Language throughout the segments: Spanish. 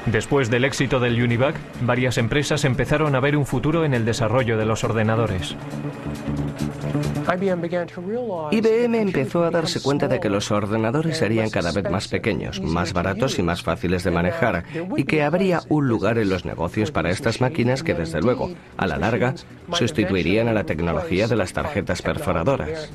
Después del éxito del Univac, varias empresas empezaron a ver un futuro en el desarrollo de los ordenadores. IBM empezó a darse cuenta de que los ordenadores serían cada vez más pequeños, más baratos y más fáciles de manejar, y que habría un lugar en los negocios para estas máquinas que, desde luego, a la larga, sustituirían a la tecnología de las tarjetas perforadoras.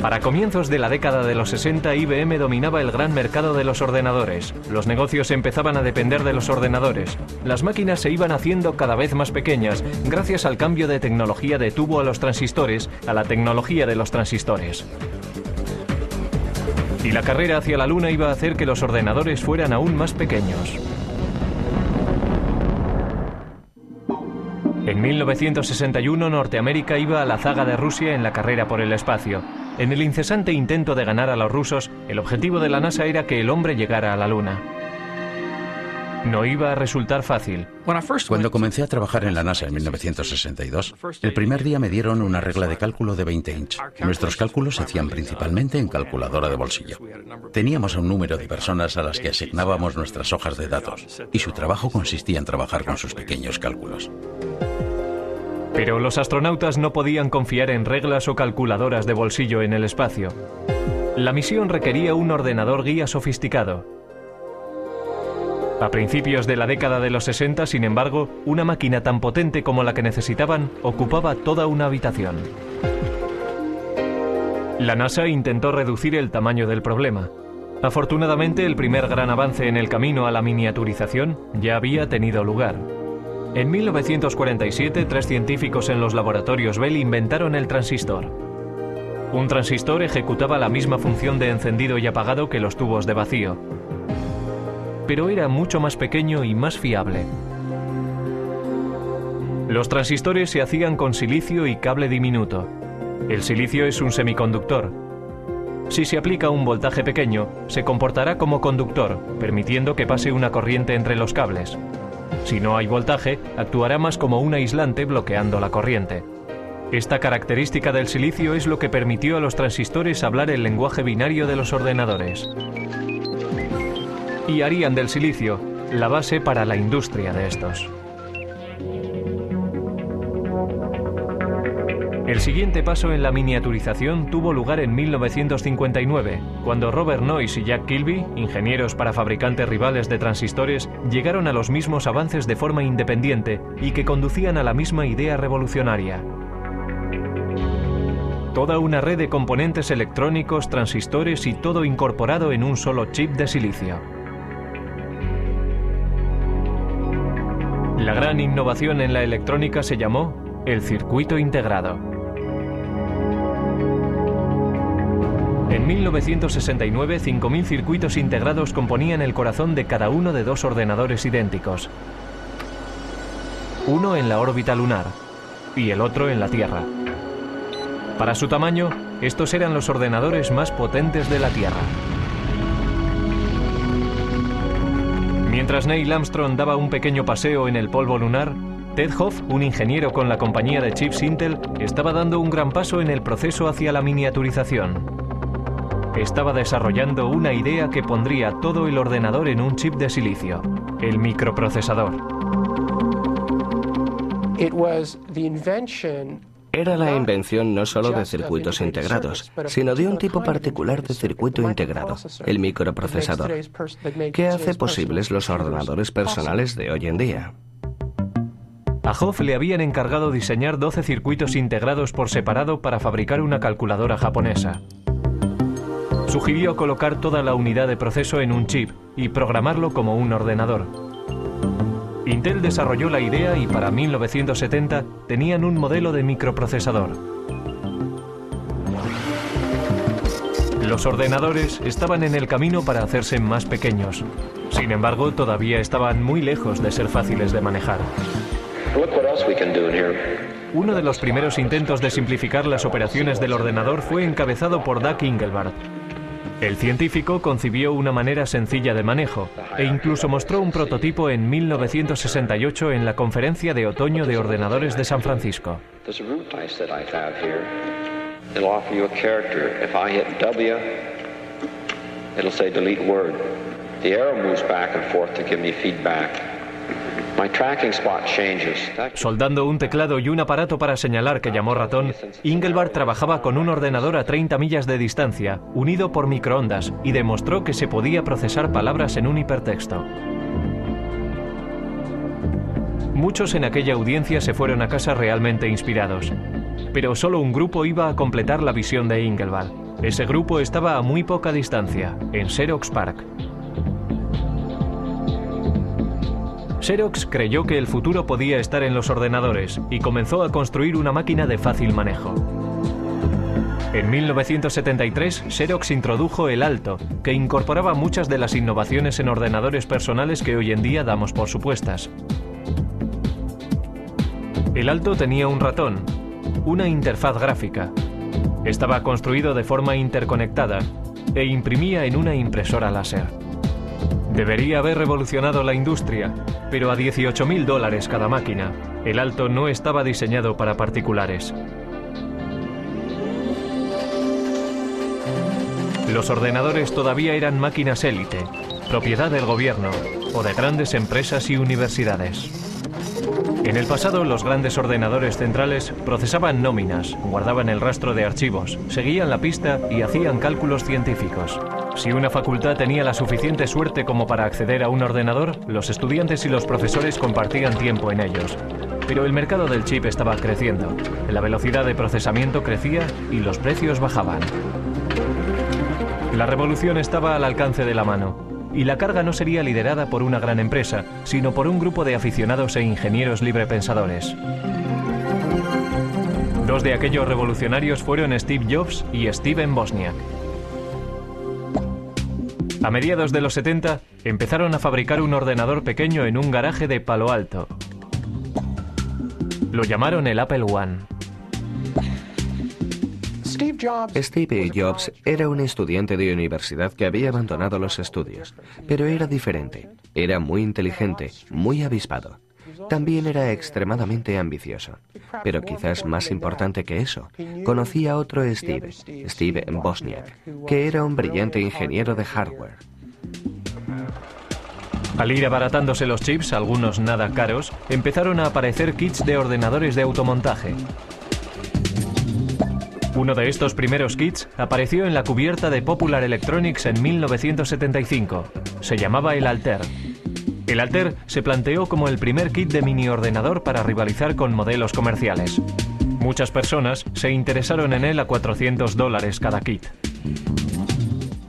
Para comienzos de la década de los 60, IBM dominaba el gran mercado de los ordenadores. Los negocios empezaban a depender de los ordenadores. Las máquinas se iban haciendo cada vez más pequeñas, gracias al cambio de tecnología de tubo a los transistores, a la tecnología de los transistores. Y la carrera hacia la Luna iba a hacer que los ordenadores fueran aún más pequeños. En 1961, Norteamérica iba a la zaga de Rusia en la carrera por el espacio. En el incesante intento de ganar a los rusos, el objetivo de la NASA era que el hombre llegara a la Luna. No iba a resultar fácil. Cuando comencé a trabajar en la NASA en 1962, el primer día me dieron una regla de cálculo de 20 inch. Nuestros cálculos se hacían principalmente en calculadora de bolsillo. Teníamos un número de personas a las que asignábamos nuestras hojas de datos, y su trabajo consistía en trabajar con sus pequeños cálculos. Pero los astronautas no podían confiar en reglas o calculadoras de bolsillo en el espacio. La misión requería un ordenador guía sofisticado. A principios de la década de los 60, sin embargo, una máquina tan potente como la que necesitaban ocupaba toda una habitación. La NASA intentó reducir el tamaño del problema. Afortunadamente, el primer gran avance en el camino a la miniaturización ya había tenido lugar. En 1947, 3 científicos en los laboratorios Bell inventaron el transistor. Un transistor ejecutaba la misma función de encendido y apagado que los tubos de vacío, pero era mucho más pequeño y más fiable. Los transistores se hacían con silicio y cable diminuto. El silicio es un semiconductor. Si se aplica un voltaje pequeño, se comportará como conductor, permitiendo que pase una corriente entre los cables. Si no hay voltaje, actuará más como un aislante bloqueando la corriente. Esta característica del silicio es lo que permitió a los transistores hablar el lenguaje binario de los ordenadores. Y harían del silicio la base para la industria de estos. El siguiente paso en la miniaturización tuvo lugar en 1959, cuando Robert Noyce y Jack Kilby, ingenieros para fabricantes rivales de transistores, llegaron a los mismos avances de forma independiente y que conducían a la misma idea revolucionaria. Toda una red de componentes electrónicos, transistores y todo incorporado en un solo chip de silicio. La gran innovación en la electrónica se llamó el circuito integrado. En 1969, 5.000 circuitos integrados componían el corazón de cada uno de 2 ordenadores idénticos. Uno en la órbita lunar y el otro en la Tierra. Para su tamaño, estos eran los ordenadores más potentes de la Tierra. Mientras Neil Armstrong daba un pequeño paseo en el polvo lunar, Ted Hoff, un ingeniero con la compañía de chips Intel, estaba dando un gran paso en el proceso hacia la miniaturización. Estaba desarrollando una idea que pondría todo el ordenador en un chip de silicio, el microprocesador. Era la invención no solo de circuitos integrados, sino de un tipo particular de circuito integrado, el microprocesador, que hace posibles los ordenadores personales de hoy en día. A Hoff le habían encargado diseñar 12 circuitos integrados por separado para fabricar una calculadora japonesa. Sugirió colocar toda la unidad de proceso en un chip y programarlo como un ordenador. Intel desarrolló la idea y para 1970 tenían un modelo de microprocesador. Los ordenadores estaban en el camino para hacerse más pequeños. Sin embargo, todavía estaban muy lejos de ser fáciles de manejar. Uno de los primeros intentos de simplificar las operaciones del ordenador fue encabezado por Doug Engelbart. El científico concibió una manera sencilla de manejo e incluso mostró un prototipo en 1968 en la Conferencia de Otoño de Ordenadores de San Francisco. it'll say delete word. The arrow moves back and forth to give me feedback. My tracking spot changes. Soldando un teclado y un aparato para señalar que llamó ratón, Engelbart trabajaba con un ordenador a 30 millas de distancia, unido por microondas, y demostró que se podía procesar palabras en un hipertexto. Muchos en aquella audiencia se fueron a casa realmente inspirados. Pero solo un grupo iba a completar la visión de Engelbart. Ese grupo estaba a muy poca distancia, en Xerox PARC. Xerox creyó que el futuro podía estar en los ordenadores y comenzó a construir una máquina de fácil manejo. En 1973, Xerox introdujo el Alto, que incorporaba muchas de las innovaciones en ordenadores personales que hoy en día damos por supuestas. El Alto tenía un ratón, una interfaz gráfica. Estaba construido de forma interconectada e imprimía en una impresora láser. Debería haber revolucionado la industria, pero a $18.000 cada máquina. El Alto no estaba diseñado para particulares. Los ordenadores todavía eran máquinas élite, propiedad del gobierno o de grandes empresas y universidades. En el pasado, los grandes ordenadores centrales procesaban nóminas, guardaban el rastro de archivos, seguían la pista y hacían cálculos científicos. Si una facultad tenía la suficiente suerte como para acceder a un ordenador, los estudiantes y los profesores compartían tiempo en ellos. Pero el mercado del chip estaba creciendo, la velocidad de procesamiento crecía y los precios bajaban. La revolución estaba al alcance de la mano. Y la carga no sería liderada por una gran empresa, sino por un grupo de aficionados e ingenieros librepensadores. Dos de aquellos revolucionarios fueron Steve Jobs y Steven Wozniak. A mediados de los 70, empezaron a fabricar un ordenador pequeño en un garaje de Palo Alto. Lo llamaron el Apple I. Steve Jobs era un estudiante de universidad que había abandonado los estudios, pero era diferente. Era muy inteligente, muy avispado. También era extremadamente ambicioso. Pero quizás más importante que eso, conocía a otro Steve Wozniak, que era un brillante ingeniero de hardware. Al ir abaratándose los chips, algunos nada caros, empezaron a aparecer kits de ordenadores de automontaje. Uno de estos primeros kits apareció en la cubierta de Popular Electronics en 1975. Se llamaba el Altair. El Altair se planteó como el primer kit de mini ordenador para rivalizar con modelos comerciales. Muchas personas se interesaron en él a $400 cada kit.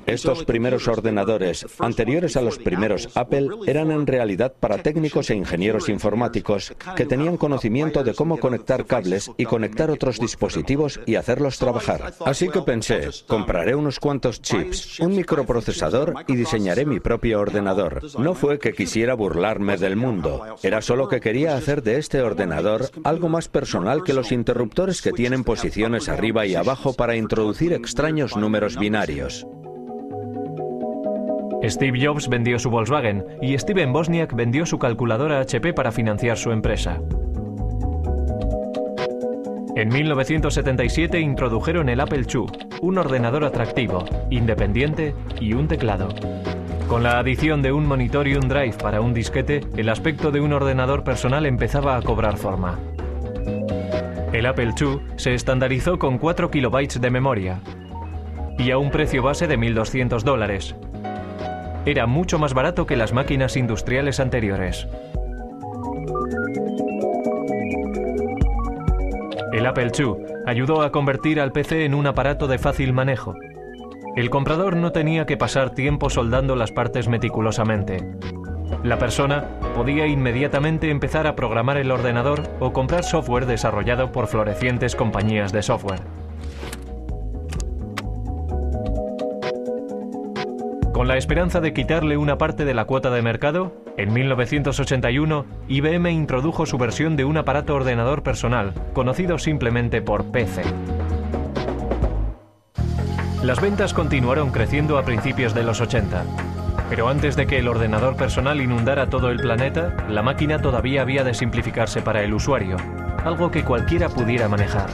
Estos primeros ordenadores, anteriores a los primeros Apple, eran en realidad para técnicos e ingenieros informáticos que tenían conocimiento de cómo conectar cables y conectar otros dispositivos y hacerlos trabajar. Así que pensé, compraré unos cuantos chips, un microprocesador y diseñaré mi propio ordenador. No fue que quisiera burlarme del mundo, era solo que quería hacer de este ordenador algo más personal que los interruptores que tienen posiciones arriba y abajo para introducir extraños números binarios. Steve Jobs vendió su Volkswagen y Steven Wozniak vendió su calculadora HP para financiar su empresa. En 1977 introdujeron el Apple II, un ordenador atractivo, independiente y un teclado. Con la adición de un monitor y un drive para un disquete, el aspecto de un ordenador personal empezaba a cobrar forma. El Apple II se estandarizó con 4 kilobytes de memoria y a un precio base de $1.200. Era mucho más barato que las máquinas industriales anteriores. El Apple II ayudó a convertir al PC en un aparato de fácil manejo. El comprador no tenía que pasar tiempo soldando las partes meticulosamente. La persona podía inmediatamente empezar a programar el ordenador o comprar software desarrollado por florecientes compañías de software. Con la esperanza de quitarle una parte de la cuota de mercado, en 1981 IBM introdujo su versión de un aparato ordenador personal, conocido simplemente por PC. Las ventas continuaron creciendo a principios de los 80. Pero antes de que el ordenador personal inundara todo el planeta, la máquina todavía había de simplificarse para el usuario, algo que cualquiera pudiera manejar.